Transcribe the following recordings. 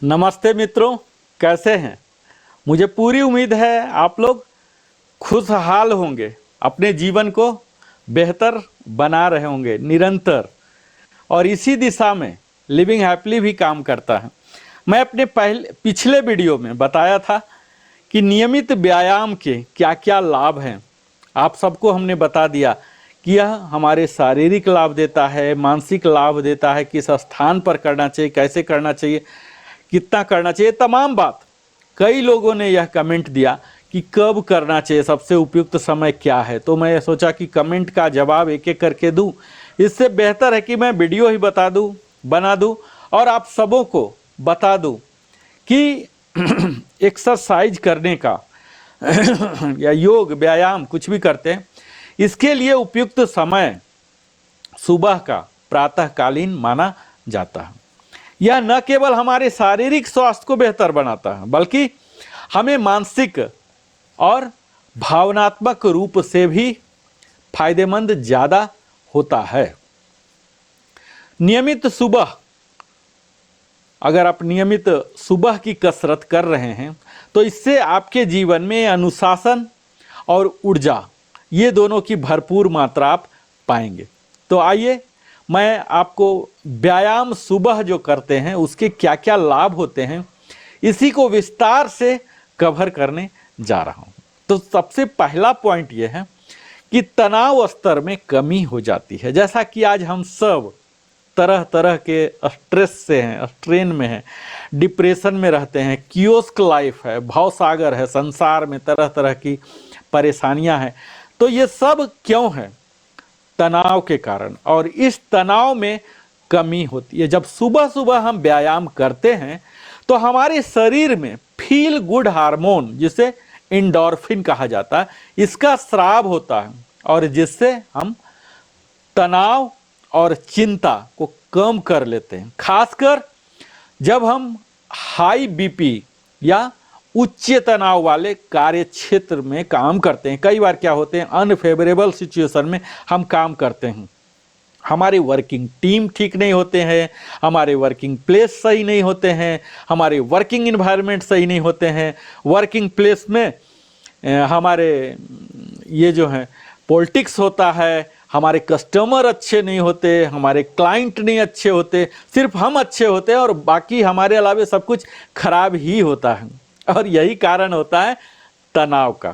नमस्ते मित्रों, कैसे हैं। मुझे पूरी उम्मीद है आप लोग खुशहाल होंगे, अपने जीवन को बेहतर बना रहे होंगे निरंतर, और इसी दिशा में लिविंग हैप्पीली भी काम करता है। मैं अपने पिछले वीडियो में बताया था कि नियमित व्यायाम के क्या क्या लाभ हैं। आप सबको हमने बता दिया कि यह हमारे शारीरिक लाभ देता है, मानसिक लाभ देता है, किस स्थान पर करना चाहिए, कैसे करना चाहिए, कितना करना चाहिए, तमाम बात। कई लोगों ने यह कमेंट दिया कि कब करना चाहिए, सबसे उपयुक्त समय क्या है। तो मैं सोचा कि कमेंट का जवाब एक एक करके दूं। इससे बेहतर है कि मैं वीडियो ही बना दूं और आप सबों को बता दूं कि एक्सरसाइज करने का या योग व्यायाम कुछ भी करते हैं, इसके लिए उपयुक्त समय सुबह का प्रातःकालीन माना जाता है। यह न केवल हमारे शारीरिक स्वास्थ्य को बेहतर बनाता है, बल्कि हमें मानसिक और भावनात्मक रूप से भी फायदेमंद ज़्यादा होता है। नियमित सुबह, अगर आप नियमित सुबह की कसरत कर रहे हैं तो इससे आपके जीवन में अनुशासन और ऊर्जा, ये दोनों की भरपूर मात्रा आप पाएंगे। तो आइए मैं आपको व्यायाम सुबह जो करते हैं उसके क्या क्या लाभ होते हैं, इसी को विस्तार से कवर करने जा रहा हूं। तो सबसे पहला पॉइंट यह है कि तनाव स्तर में कमी हो जाती है। जैसा कि आज हम सब तरह तरह के स्ट्रेस से हैं, स्ट्रेन में हैं, डिप्रेशन में रहते हैं, कियोस्क लाइफ है, भवसागर है, संसार में तरह तरह की परेशानियां हैं। तो ये सब क्यों है? तनाव के कारण। और इस तनाव में कमी होती है। जब सुबह सुबह हम व्यायाम करते हैं तो हमारे शरीर में फील गुड हार्मोन, जिसे एंडोर्फिन कहा जाता है, इसका स्राव होता है, और जिससे हम तनाव और चिंता को कम कर लेते हैं। खासकर जब हम हाई बीपी या उच्च तनाव वाले कार्य क्षेत्र में काम करते हैं। कई बार क्या होते हैं, अनफेवरेबल सिचुएशन में हम काम करते हैं, हमारे वर्किंग टीम ठीक नहीं होते हैं, हमारे वर्किंग प्लेस सही नहीं होते हैं, हमारे वर्किंग इन्वायरमेंट सही नहीं होते हैं, वर्किंग प्लेस में हमारे ये जो है पॉलिटिक्स होता है, हमारे कस्टमर अच्छे नहीं होते, हमारे क्लाइंट नहीं अच्छे होते, सिर्फ हम अच्छे होते हैं और बाकी हमारे अलावा सब कुछ खराब ही होता है। और यही कारण होता है तनाव का।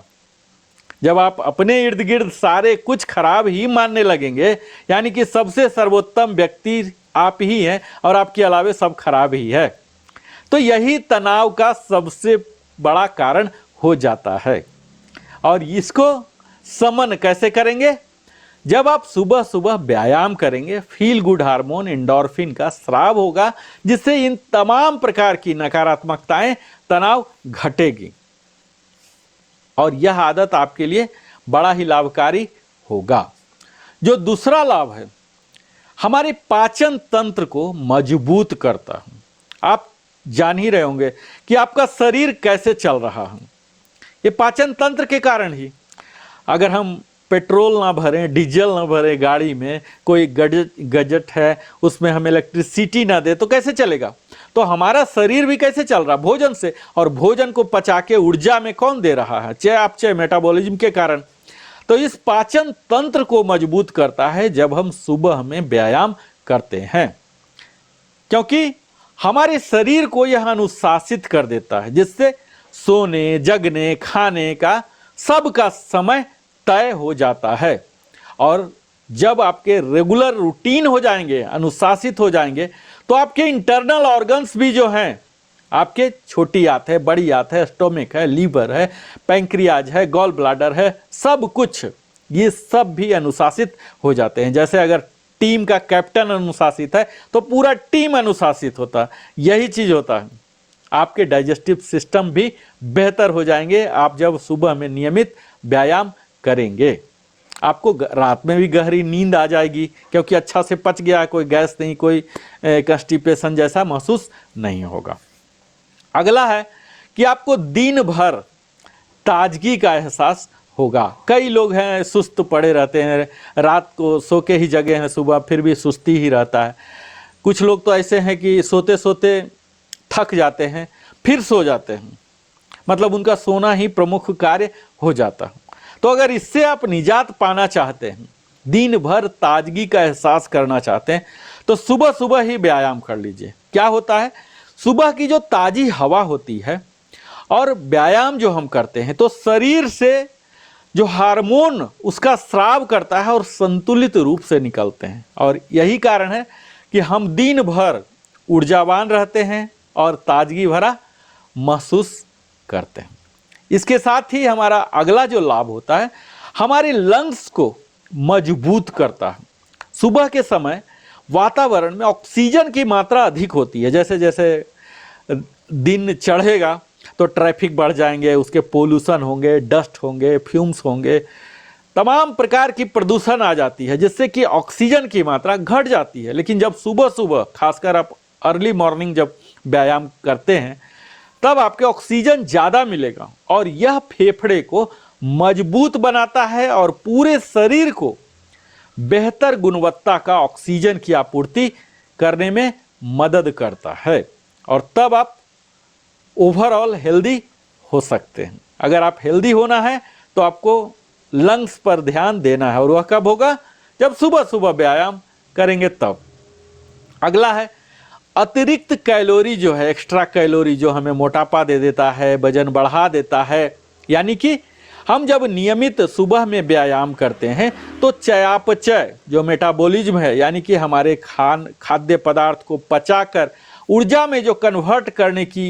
जब आप अपने इर्द गिर्द सारे कुछ खराब ही मानने लगेंगे, यानी कि सबसे सर्वोत्तम व्यक्ति आप ही हैं और आपके अलावे सब खराब ही है, तो यही तनाव का सबसे बड़ा कारण हो जाता है। और इसको समन कैसे करेंगे? जब आप सुबह सुबह व्यायाम करेंगे, फील गुड हार्मोन एंडोर्फिन का स्राव होगा, जिससे इन तमाम प्रकार की नकारात्मकताएं, तनाव घटेगी, और यह आदत आपके लिए बड़ा ही लाभकारी होगा। जो दूसरा लाभ है, हमारे पाचन तंत्र को मजबूत करता है। आप जान ही रहे होंगे कि आपका शरीर कैसे चल रहा है, ये पाचन तंत्र के कारण ही। अगर हम पेट्रोल ना भरें, डीजल ना भरें गाड़ी में, कोई गजट है उसमें हम इलेक्ट्रिसिटी ना दे, तो कैसे चलेगा? तो हमारा शरीर भी कैसे चल रहा? भोजन से। और भोजन को पचा के ऊर्जा में कौन दे रहा है? चाहे मेटाबॉलिज्म के कारण। तो इस पाचन तंत्र को मजबूत करता है जब हम सुबह में व्यायाम करते हैं, क्योंकि हमारे शरीर को यह अनुशासित कर देता है, जिससे सोने, जगने, खाने का सबका समय तय हो जाता है। और जब आपके रेगुलर रूटीन हो जाएंगे, अनुशासित हो जाएंगे, तो आपके इंटरनल ऑर्गन्स भी जो हैं, आपके छोटी आंत है, बड़ी आंत है, स्टोमिक है, लीवर है, पैंक्रियाज है, गॉल ब्लाडर है, सब कुछ, ये सब भी अनुशासित हो जाते हैं। जैसे अगर टीम का कैप्टन अनुशासित है तो पूरा टीम अनुशासित होता है। यही चीज होता है। आपके डाइजेस्टिव सिस्टम भी बेहतर हो जाएंगे आप जब सुबह में नियमित व्यायाम करेंगे। आपको रात में भी गहरी नींद आ जाएगी, क्योंकि अच्छा से पच गया, कोई गैस नहीं, कोई कॉन्स्टिपेशन जैसा महसूस नहीं होगा। अगला है कि आपको दिन भर ताजगी का एहसास होगा। कई लोग हैं सुस्त पड़े रहते हैं, रात को सो के ही जगे हैं, सुबह फिर भी सुस्ती ही रहता है। कुछ लोग तो ऐसे हैं कि सोते सोते थक जाते हैं, फिर सो जाते हैं। मतलब उनका सोना ही प्रमुख कार्य हो जाता है। तो अगर इससे आप निजात पाना चाहते हैं, दिन भर ताजगी का एहसास करना चाहते हैं, तो सुबह सुबह ही व्यायाम कर लीजिए। क्या होता है, सुबह की जो ताजी हवा होती है और व्यायाम जो हम करते हैं, तो शरीर से जो हार्मोन उसका स्राव करता है और संतुलित रूप से निकलते हैं, और यही कारण है कि हम दिन भर ऊर्जावान रहते हैं और ताजगी भरा महसूस करते हैं। इसके साथ ही हमारा अगला जो लाभ होता है, हमारे लंग्स को मजबूत करता है। सुबह के समय वातावरण में ऑक्सीजन की मात्रा अधिक होती है। जैसे जैसे दिन चढ़ेगा तो ट्रैफिक बढ़ जाएंगे, उसके पोल्यूशन होंगे, डस्ट होंगे, फ्यूम्स होंगे, तमाम प्रकार की प्रदूषण आ जाती है, जिससे कि ऑक्सीजन की मात्रा घट जाती है। लेकिन जब सुबह सुबह, खासकर आप अर्ली मॉर्निंग जब व्यायाम करते हैं, तब आपके ऑक्सीजन ज़्यादा मिलेगा और यह फेफड़े को मजबूत बनाता है और पूरे शरीर को बेहतर गुणवत्ता का ऑक्सीजन की आपूर्ति करने में मदद करता है, और तब आप ओवरऑल हेल्दी हो सकते हैं। अगर आप हेल्दी होना है तो आपको लंग्स पर ध्यान देना है, और वह कब होगा, जब सुबह सुबह व्यायाम करेंगे तब। अगला है अतिरिक्त कैलोरी जो है, एक्स्ट्रा कैलोरी जो हमें मोटापा दे देता है, वजन बढ़ा देता है। यानी कि हम जब नियमित सुबह में व्यायाम करते हैं तो चयापचय जो मेटाबॉलिज्म है, यानी कि हमारे खाद्य पदार्थ को पचाकर ऊर्जा में जो कन्वर्ट करने की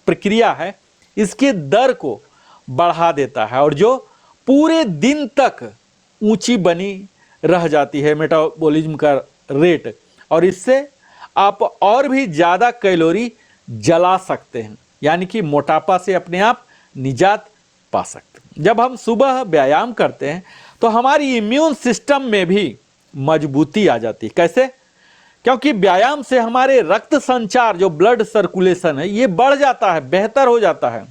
प्रक्रिया है, इसके दर को बढ़ा देता है, और जो पूरे दिन तक ऊंची बनी रह जाती है मेटाबॉलिज्म का रेट, और इससे आप और भी ज़्यादा कैलोरी जला सकते हैं, यानी कि मोटापा से अपने आप निजात पा सकते हैं। जब हम सुबह व्यायाम करते हैं तो हमारी इम्यून सिस्टम में भी मजबूती आ जाती है। कैसे? क्योंकि व्यायाम से हमारे रक्त संचार जो ब्लड सर्कुलेशन है, ये बढ़ जाता है, बेहतर हो जाता है,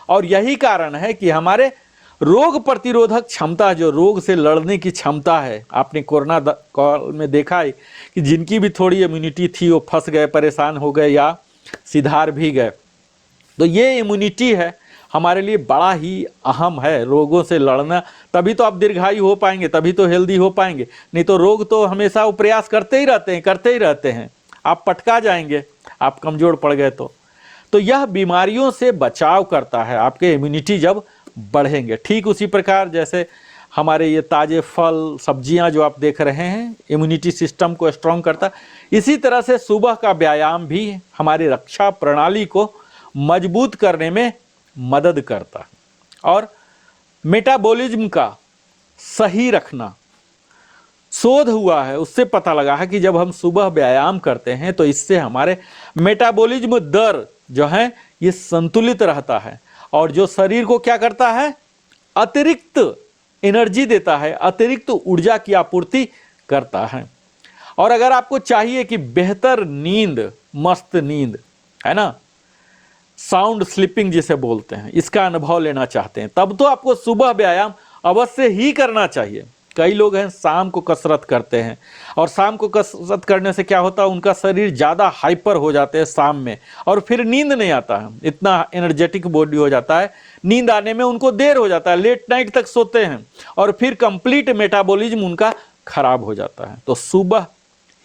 और यही कारण है कि हमारे रोग प्रतिरोधक क्षमता, जो रोग से लड़ने की क्षमता है, आपने कोरोना काल में देखा है कि जिनकी भी थोड़ी इम्यूनिटी थी वो फंस गए, परेशान हो गए या सिधार भी गए। तो ये इम्यूनिटी है हमारे लिए बड़ा ही अहम है, रोगों से लड़ना। तभी तो आप दीर्घायु हो पाएंगे, तभी तो हेल्दी हो पाएंगे। नहीं तो रोग तो हमेशा वो प्रयास करते ही रहते हैं, आप पटका जाएंगे, आप कमज़ोर पड़ गए तो यह बीमारियों से बचाव करता है आपके इम्यूनिटी जब बढ़ेंगे। ठीक उसी प्रकार जैसे हमारे ये ताज़े फल सब्जियां जो आप देख रहे हैं, इम्यूनिटी सिस्टम को स्ट्रॉन्ग करता, इसी तरह से सुबह का व्यायाम भी हमारी रक्षा प्रणाली को मजबूत करने में मदद करता है। और मेटाबॉलिज्म का सही रखना, शोध हुआ है, उससे पता लगा है कि जब हम सुबह व्यायाम करते हैं तो इससे हमारे मेटाबॉलिज्म दर जो है ये संतुलित रहता है, और जो शरीर को क्या करता है, अतिरिक्त एनर्जी देता है, अतिरिक्त ऊर्जा की आपूर्ति करता है। और अगर आपको चाहिए कि बेहतर नींद, मस्त नींद है ना, साउंड स्लीपिंग जिसे बोलते हैं, इसका अनुभव लेना चाहते हैं, तब तो आपको सुबह व्यायाम अवश्य ही करना चाहिए। कई लोग हैं शाम को कसरत करते हैं, और शाम को कसरत करने से क्या होता है, उनका शरीर ज़्यादा हाइपर हो जाते हैं शाम में, और फिर नींद नहीं आता है, इतना एनर्जेटिक बॉडी हो जाता है, नींद आने में उनको देर हो जाता है, लेट नाइट तक सोते हैं, और फिर कंप्लीट मेटाबॉलिज्म उनका खराब हो जाता है। तो सुबह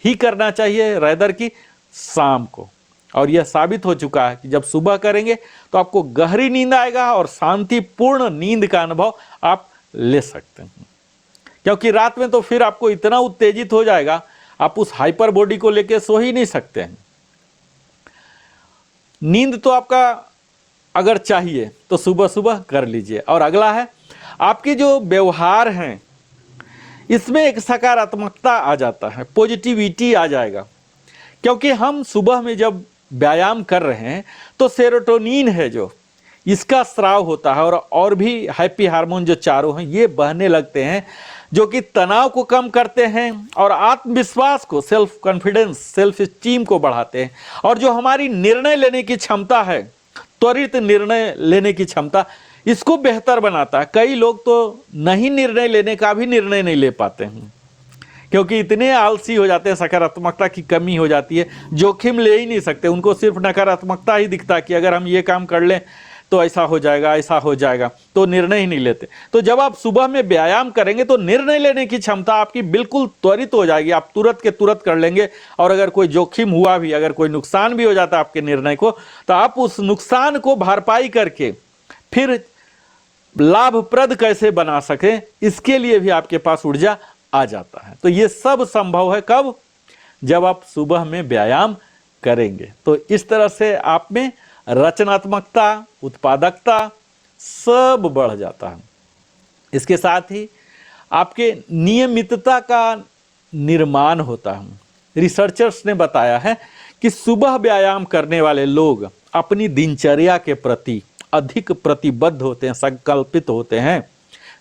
ही करना चाहिए रेदर की शाम को, और यह साबित हो चुका है कि जब सुबह करेंगे तो आपको गहरी नींद आएगा और शांतिपूर्ण नींद का अनुभव आप ले सकते हैं। क्योंकि रात में तो फिर आपको इतना उत्तेजित हो जाएगा, आप उस हाइपर बॉडी को लेकर सो ही नहीं सकते हैं। नींद तो आपका अगर चाहिए तो सुबह सुबह कर लीजिए। और अगला है आपके जो व्यवहार हैं, इसमें एक सकारात्मकता आ जाता है, पॉजिटिविटी आ जाएगा। क्योंकि हम सुबह में जब व्यायाम कर रहे हैं तो सेरोटोनिन है जो इसका स्राव होता है, और भी हैप्पी हार्मोन जो चारों हैं ये बहने लगते हैं, जो कि तनाव को कम करते हैं और आत्मविश्वास को, सेल्फ कॉन्फिडेंस, सेल्फ स्टीम को बढ़ाते हैं, और जो हमारी निर्णय लेने की क्षमता है, त्वरित निर्णय लेने की क्षमता, इसको बेहतर बनाता है। कई लोग तो नहीं निर्णय लेने का भी निर्णय नहीं ले पाते हैं, क्योंकि इतने आलसी हो जाते हैं, सकारात्मकता की कमी हो जाती है, जोखिम ले ही नहीं सकते। उनको सिर्फ नकारात्मकता ही दिखता है कि अगर हम ये काम कर लें तो ऐसा हो जाएगा, ऐसा हो जाएगा, तो निर्णय ही नहीं लेते। तो जब आप सुबह में व्यायाम करेंगे तो निर्णय लेने की क्षमता आपकी बिल्कुल त्वरित हो जाएगी, आप तुरंत के तुरंत कर लेंगे। और अगर कोई जोखिम हुआ भी, अगर कोई नुकसान भी हो जाता है आपके निर्णय को, तो आप उस नुकसान को भरपाई करके फिर लाभप्रद कैसे बना सके, इसके लिए भी आपके पास ऊर्जा आ जाता है। तो ये सब संभव है कब? जब आप सुबह में व्यायाम करेंगे। तो इस तरह से आप में रचनात्मकता, उत्पादकता सब बढ़ जाता है। इसके साथ ही आपके नियमितता का निर्माण होता है। रिसर्चर्स ने बताया है कि सुबह व्यायाम करने वाले लोग अपनी दिनचर्या के प्रति अधिक प्रतिबद्ध होते हैं, संकल्पित होते हैं।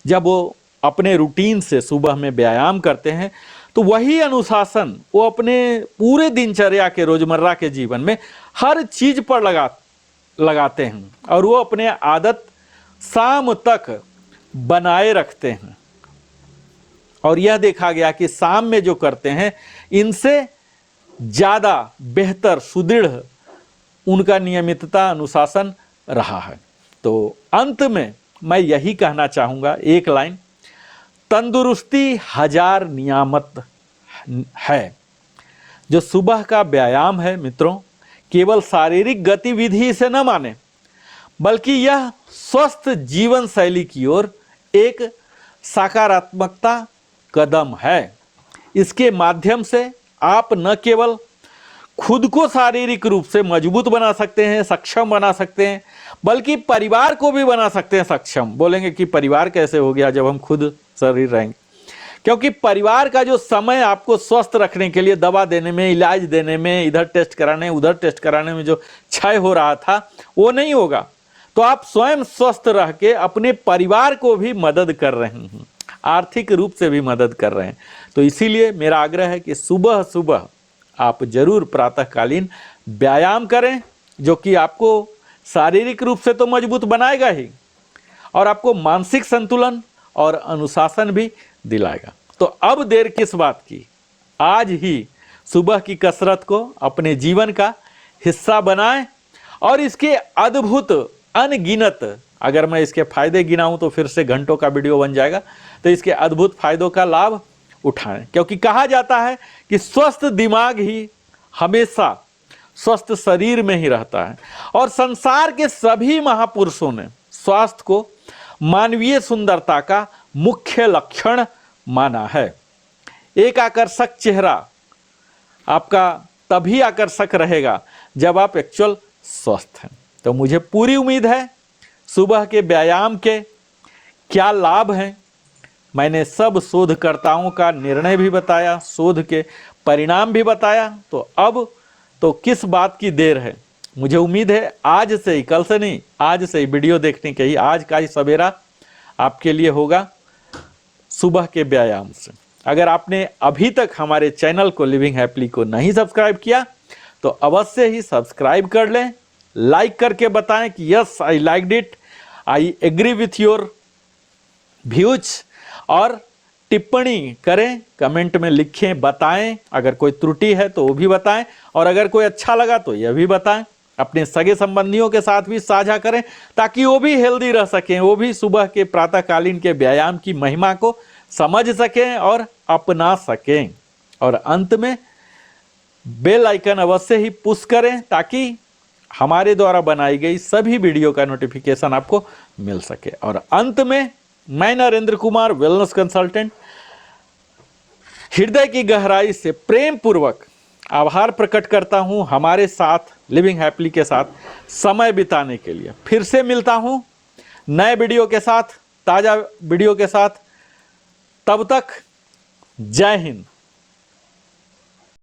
जब वो अपने रूटीन से सुबह में व्यायाम करते हैं तो वही अनुशासन वो अपने पूरे दिनचर्या के रोजमर्रा के जीवन में हर चीज पर लगाते हैं और वो अपने आदत शाम तक बनाए रखते हैं। और यह देखा गया कि शाम में जो करते हैं इनसे ज़्यादा बेहतर, सुदृढ़ उनका नियमितता, अनुशासन रहा है। तो अंत में मैं यही कहना चाहूँगा, एक लाइन, तंदुरुस्ती 1000 नियामत है। जो सुबह का व्यायाम है मित्रों, केवल शारीरिक गतिविधि से न माने, बल्कि यह स्वस्थ जीवन शैली की ओर एक सकारात्मकता कदम है। इसके माध्यम से आप न केवल खुद को शारीरिक रूप से मजबूत बना सकते हैं, सक्षम बना सकते हैं, बल्कि परिवार को भी बना सकते हैं सक्षम। बोलेंगे कि परिवार कैसे हो गया जब हम खुद शरीर रहेंगे? क्योंकि परिवार का जो समय आपको स्वस्थ रखने के लिए दवा देने में, इलाज देने में, इधर टेस्ट कराने उधर टेस्ट कराने में जो क्षय हो रहा था वो नहीं होगा। तो आप स्वयं स्वस्थ रह के अपने परिवार को भी मदद कर रहे हैं, आर्थिक रूप से भी मदद कर रहे हैं। तो इसीलिए मेरा आग्रह है कि सुबह सुबह आप जरूर प्रातःकालीन व्यायाम करें, जो कि आपको शारीरिक रूप से तो मजबूत बनाएगा ही और आपको मानसिक संतुलन और अनुशासन भी दिलाएगा। तो अब देर किस बात की, आज ही सुबह की कसरत को अपने जीवन का हिस्सा बनाएं और इसके अद्भुत अनगिनत, अगर मैं इसके फायदे गिनाऊं तो फिर से घंटों का वीडियो बन जाएगा, तो इसके अद्भुत फायदों का लाभ उठाएं। क्योंकि कहा जाता है कि स्वस्थ दिमाग ही हमेशा स्वस्थ शरीर में ही रहता है। और संसार के सभी महापुरुषों ने स्वास्थ्य को मानवीय सुंदरता का मुख्य लक्षण माना है। एक आकर्षक चेहरा आपका तभी आकर्षक रहेगा जब आप एक्चुअल स्वस्थ हैं। तो मुझे पूरी उम्मीद है सुबह के व्यायाम के क्या लाभ हैं। मैंने सब शोधकर्ताओं का निर्णय भी बताया, शोध के परिणाम भी बताया। तो अब तो किस बात की देर है? मुझे उम्मीद है आज से ही, कल से नहीं, आज से ही वीडियो देखने के ही, आज का ही सवेरा आपके लिए होगा सुबह के व्यायाम से। अगर आपने अभी तक हमारे चैनल को, लिविंग हैप्पीली को नहीं सब्सक्राइब किया तो अवश्य ही सब्सक्राइब कर लें, लाइक करके बताएं कि yes I liked it, I agree with your views, और टिप्पणी करें, कमेंट में लिखें, बताएं। अगर कोई त्रुटि है तो वो भी बताएं, और अगर कोई अच्छा लगा तो यह भी बताएं। अपने सगे संबंधियों के साथ भी साझा करें ताकि वो भी हेल्दी रह सकें, वो भी सुबह के प्रातःकालीन के व्यायाम की महिमा को समझ सकें और अपना सकें। और अंत में बेल आइकन अवश्य ही पुश करें ताकि हमारे द्वारा बनाई गई सभी वीडियो का नोटिफिकेशन आपको मिल सके। और अंत में मैं नरेंद्र कुमार, वेलनेस कंसल्टेंट, हृदय की गहराई से प्रेम पूर्वक आभार प्रकट करता हूं हमारे साथ, लिविंग हैप्पीली के साथ समय बिताने के लिए। फिर से मिलता हूं नए वीडियो के साथ, ताज़ा वीडियो के साथ। तब तक जय हिंद।